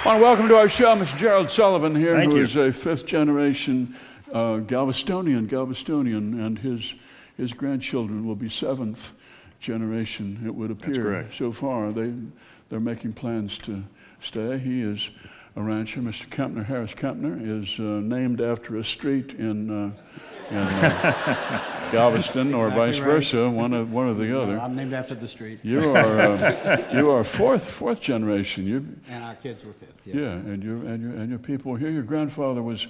I want to welcome to our show Mr. Gerald Sullivan here, Thank who you. is a fifth-generation Galvestonian, and his grandchildren will be seventh generation, it would appear. That's correct. So far, they're making plans to stay. He is a rancher. Mr. Kempner, Harris Kempner, is named after a street in Galveston, or Exactly vice right. versa, one or the other. No, I'm named after the street. You are fourth generation. And our kids were fifth. Yes. Yeah, and your people here. Your grandfather was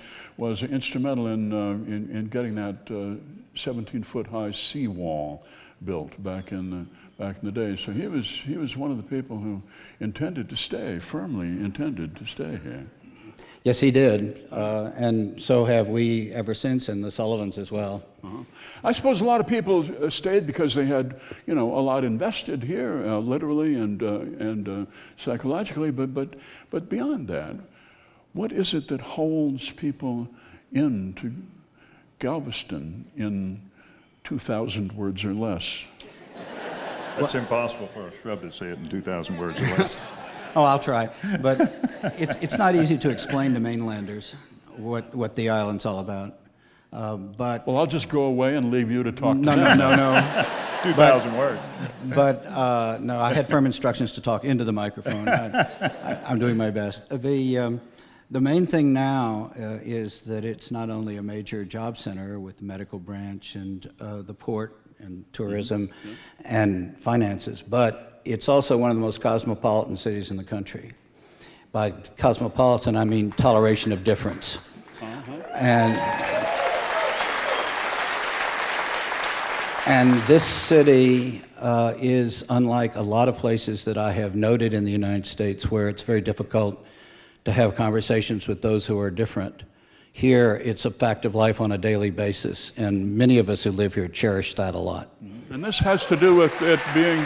instrumental in getting that 17-foot high seawall built back in the day. So he was one of the people who firmly intended to stay here. Yes, he did, and so have we ever since, and the Sullivans as well. Uh-huh. I suppose a lot of people stayed because they had, a lot invested here, literally and psychologically. But beyond that, what is it that holds people into Galveston in 2,000 words or less? That's impossible for a Shrub to say it in 2,000 words or less. Oh, I'll try, but it's not easy to explain to mainlanders what the island's all about. But Well, I'll just go away and leave you to talk to no. 2,000 words. But no, I had firm instructions to talk into the microphone. I'm doing my best. The main thing now is that it's not only a major job center with the medical branch and the port and tourism and finances, but it's also one of the most cosmopolitan cities in the country. By cosmopolitan, I mean toleration of difference. And this city is unlike a lot of places that I have noted in the United States, where it's very difficult to have conversations with those who are different. Here, it's a fact of life on a daily basis, and many of us who live here cherish that a lot. And this has to do with it being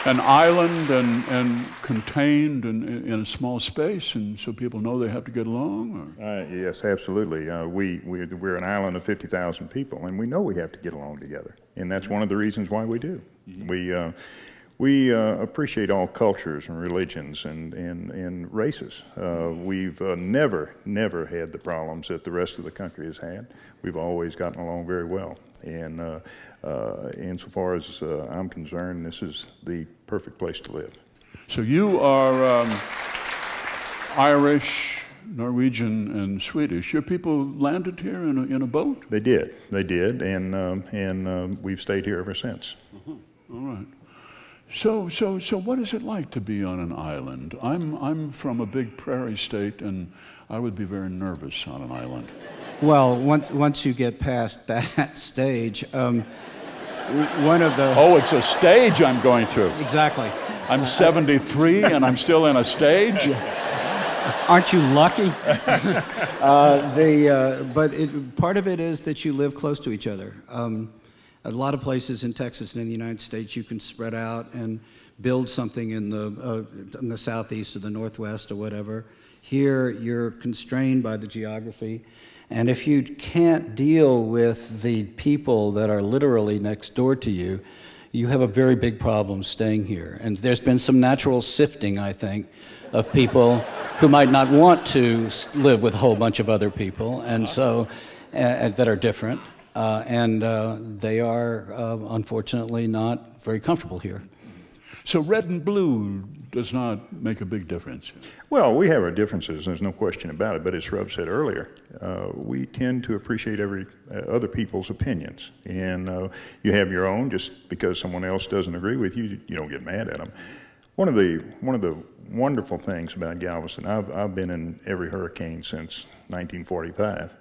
an island and contained in a small space, and so people know they have to get along? Or? Yes, absolutely. We're an island of 50,000 people, and we know we have to get along together. And that's one of the reasons why we do. We appreciate all cultures and religions and races. We've never had the problems that the rest of the country has had. We've always gotten along very well. And insofar as I'm concerned, this is the perfect place to live. So you are Irish, Norwegian, and Swedish. Your people landed here in a boat? They did, and we've stayed here ever since. All right. So what is it like to be on an island? I'm from a big prairie state, and I would be very nervous on an island. Well, once you get past that stage, one of the... Oh, it's a stage I'm going through. Exactly. I'm 73 and I'm still in a stage? Aren't you lucky? Part of it is that you live close to each other. A lot of places in Texas and in the United States, you can spread out and build something in the southeast or the northwest or whatever. Here, you're constrained by the geography. And if you can't deal with the people that are literally next door to you, you have a very big problem staying here. And there's been some natural sifting, I think, of people who might not want to live with a whole bunch of other people, and so that are different. They are, unfortunately, not very comfortable here. So red and blue does not make a big difference? Well, we have our differences, there's no question about it, but as Shrub said earlier, we tend to appreciate other people's opinions. And you have your own. Just because someone else doesn't agree with you, you don't get mad at them. One of the wonderful things about Galveston, I've been in every hurricane since 1945,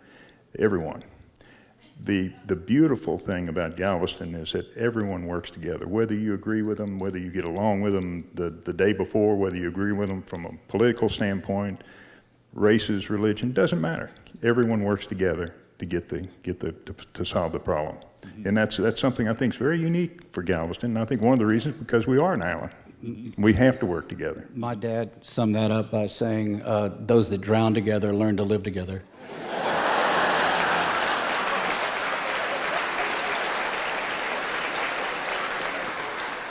everyone. The beautiful thing about Galveston is that everyone works together, whether you agree with them, whether you get along with them the day before, whether you agree with them from a political standpoint, races, religion, doesn't matter. Everyone works together to solve the problem. And that's something I think is very unique for Galveston. And I think one of the reasons is because we are an island. We have to work together. My dad summed that up by saying, those that drown together learn to live together.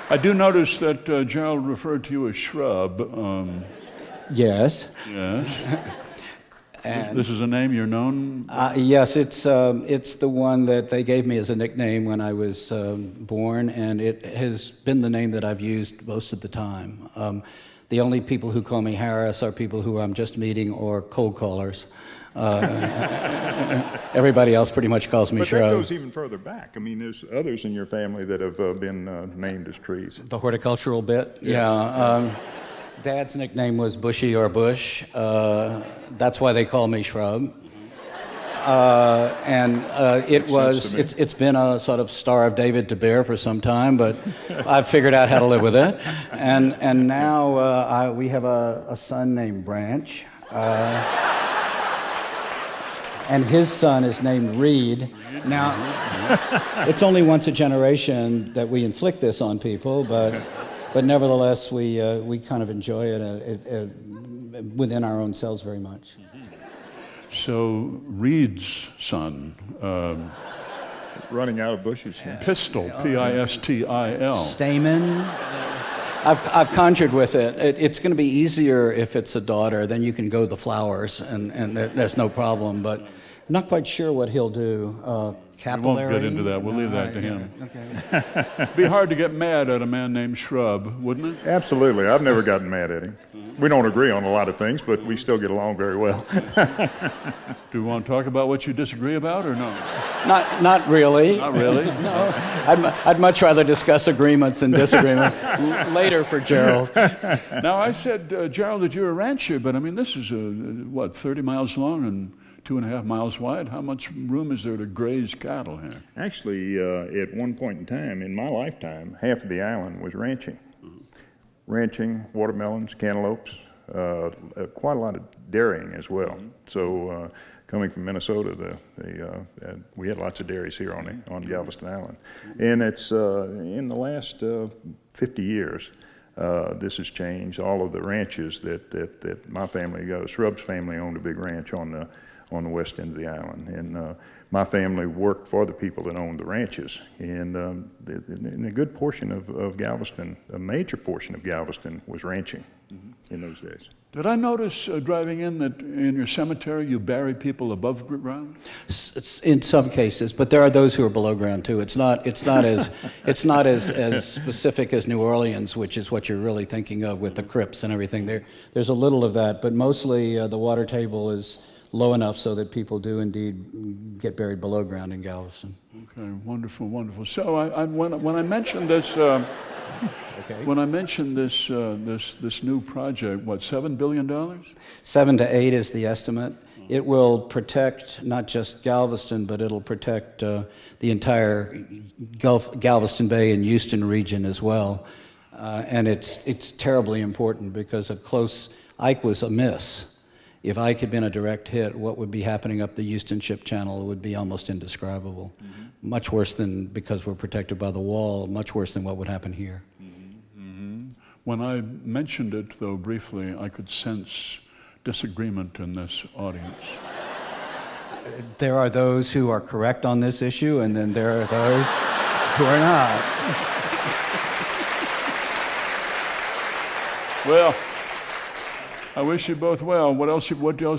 I do notice that Gerald referred to you as Shrub. Yes. Yes. And This is a name you're known? yes, it's the one that they gave me as a nickname when I was born, and it has been the name that I've used most of the time. The only people who call me Harris are people who I'm just meeting or cold callers. Everybody else pretty much calls me But Shrub. that goes even further back. I mean, there's others in your family that have been named as trees. The horticultural bit? Yes. Yeah. Dad's nickname was Bushy or Bush. That's why they call me Shrub. It's been a sort of Star of David to bear for some time, but I've figured out how to live with it. And now we have a son named Branch. And his son is named Reed. Now, it's only once a generation that we inflict this on people, but nevertheless, we kind of enjoy it within our own selves very much. So Reed's son, Running out of bushes here. Pistil, P-I-S-T-I-L. Stamen. I've conjured with it. It's going to be easier if it's a daughter. Then you can go the flowers, and there's no problem. But I'm not quite sure what he'll do. Capillary? We won't get into that. We'll leave that to him. Okay. It'd be hard to get mad at a man named Shrub, wouldn't it? Absolutely. I've never gotten mad at him. We don't agree on a lot of things, but we still get along very well. Do you want to talk about what you disagree about or no? Not really. Not really? No. I'd much rather discuss agreements and disagreements later for Gerald. Now, I said, Gerald, that you're a rancher, but I mean, this is, 30 miles long and 2.5 miles wide? How much room is there to graze cattle here? Actually, at one point in time, in my lifetime, half of the island was ranching. Ranching, watermelons, cantaloupes, quite a lot of dairying as well. So coming from Minnesota, we had lots of dairies here on Galveston Island. And it's in the last 50 years, this has changed. All of the ranches that my family goes, Shrub's family owned a big ranch on the west end of the island. And my family worked for the people that owned the ranches. And a good portion of Galveston, a major portion of Galveston was ranching in those days. Did I notice driving in that in your cemetery you bury people above ground? In some cases, but there are those who are below ground too. It's not as specific as New Orleans, which is what you're really thinking of with the crypts and everything. There's a little of that, but mostly the water table is low enough so that people do indeed get buried below ground in Galveston. Okay, wonderful, wonderful. So when I mentioned this, Okay. when I mentioned this new project, what, $7 billion? 7 to 8 is the estimate. It will protect not just Galveston, but it'll protect the entire Galveston Bay and Houston region as well. And it's terribly important because Ike was a miss. If Ike had been a direct hit, what would be happening up the Houston Ship Channel would be almost indescribable. Mm-hmm. Much worse than, because we're protected by the wall, much worse than what would happen here. Mm-hmm. Mm-hmm. When I mentioned it, though, briefly, I could sense disagreement in this audience. There are those who are correct on this issue, and then there are those who are not. Well, I wish you both well. What else you want to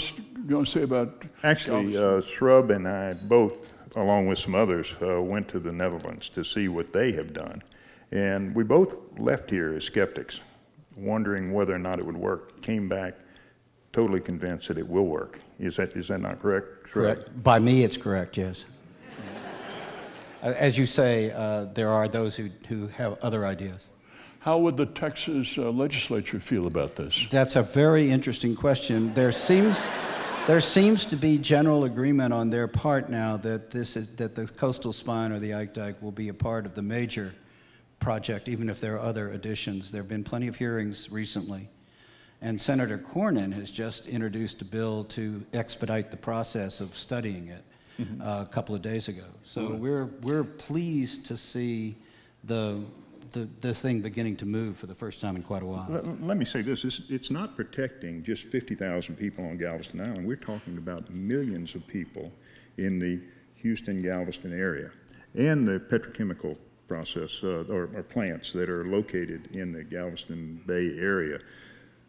say about Actually, Shrub and I both, along with some others, went to the Netherlands to see what they have done. And we both left here as skeptics, wondering whether or not it would work. Came back totally convinced that it will work. Is that not correct, Shrub? Correct. By me, it's correct, yes. As you say, there are those who have other ideas. How would the Texas legislature feel about this? That's a very interesting question. There seems to be general agreement on their part now that that the coastal spine or the Ike Dike will be a part of the major project, even if there are other additions. There have been plenty of hearings recently, and Senator Cornyn has just introduced a bill to expedite the process of studying it a couple of days ago. So we're pleased to see the thing beginning to move for the first time in quite a while. Let me say this, it's not protecting just 50,000 people on Galveston Island. We're talking about millions of people in the Houston-Galveston area and the petrochemical process or plants that are located in the Galveston Bay area.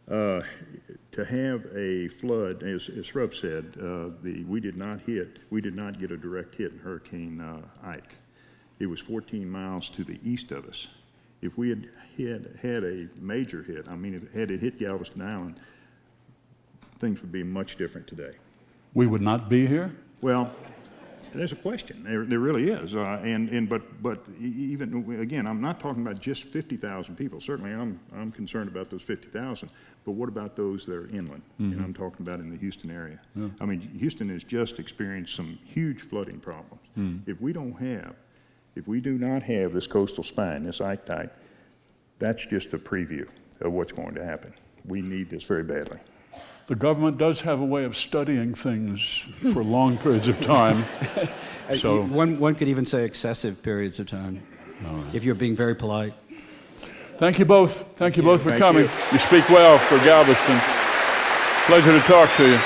To have a flood, as Shrub said, we did not get a direct hit in Hurricane Ike. It was 14 miles to the east of us. If we had a major hit, I mean, had it hit Galveston Island, things would be much different today. We would not be here? Well, there's a question. There really is. But even again, I'm not talking about just 50,000 people. Certainly, I'm concerned about those 50,000. But what about those that are inland? Mm-hmm. And I'm talking about in the Houston area. Yeah. I mean, Houston has just experienced some huge flooding problems. If we do not have this coastal spine, this Ike Dike, that's just a preview of what's going to happen. We need this very badly. The government does have a way of studying things for long periods of time. So One could even say excessive periods of time, if you're being very polite. thank you both. Thank you both for Thank coming. you. You speak well for Galveston. Pleasure to talk to you.